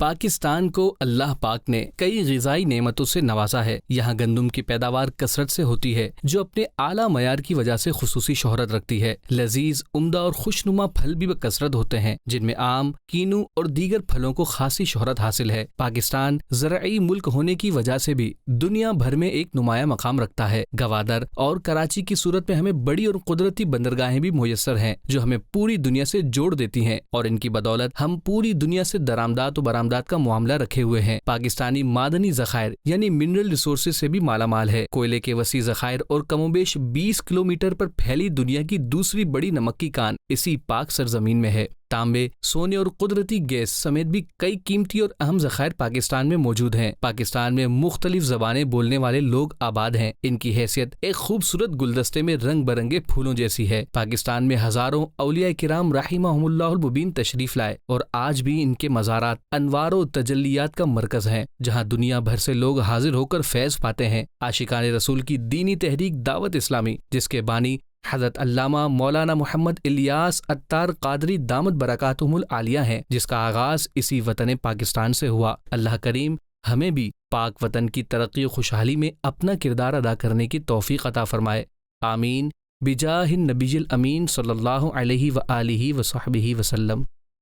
پاکستان کو اللہ پاک نے کئی غذائی نعمتوں سے نوازا ہے۔ یہاں گندم کی پیداوار کثرت سے ہوتی ہے جو اپنے اعلیٰ معیار کی وجہ سے خصوصی شہرت رکھتی ہے۔ لذیذ، عمدہ اور خوشنما پھل بھی بکثرت ہوتے ہیں جن میں آم، کینو اور دیگر پھلوں کو خاصی شہرت حاصل ہے۔ پاکستان زرعی ملک ہونے کی وجہ سے بھی دنیا بھر میں ایک نمایاں مقام رکھتا ہے۔ گوادر اور کراچی کی صورت میں ہمیں بڑی اور قدرتی بندرگاہیں بھی میسر ہیں جو ہمیں پوری دنیا سے جوڑ دیتی ہیں، اور ان کی بدولت ہم پوری دنیا سے درآمدات و برآمدات کا معاملہ رکھے ہوئے ہیں۔ پاکستانی معدنی ذخائر یعنی منرل ریسورسز سے بھی مالا مال ہے۔ کوئلے کے وسیع ذخائر اور کم و بیش 20 کلومیٹر پر پھیلی دنیا کی دوسری بڑی نمک کی کان اسی پاک سرزمین میں ہے۔ تانبے، سونے اور قدرتی گیس سمیت بھی کئی قیمتی اور اہم ذخائر پاکستان میں موجود ہیں۔ پاکستان میں مختلف زبانیں بولنے والے لوگ آباد ہیں۔ ان کی حیثیت ایک خوبصورت گلدستے میں رنگ برنگے پھولوں جیسی ہے۔ پاکستان میں ہزاروں اولیاء کرام رحمہم اللہ المبین تشریف لائے اور آج بھی ان کے مزارات انوار و تجلیات کا مرکز ہیں جہاں دنیا بھر سے لوگ حاضر ہو کر فیض پاتے ہیں۔ عاشقان رسول کی دینی تحریک دعوت اسلامی، جس کے بانی حضرت علامہ مولانا محمد الیاس عطار قادری دامت برکاتہم العالیہ ہیں، جس کا آغاز اسی وطن پاکستان سے ہوا۔ اللہ کریم ہمیں بھی پاک وطن کی ترقی و خوشحالی میں اپنا کردار ادا کرنے کی توفیق عطا فرمائے، آمین، بجاہ النبی الامین صلی اللہ علیہ وآلہ وصحبہ وسلم۔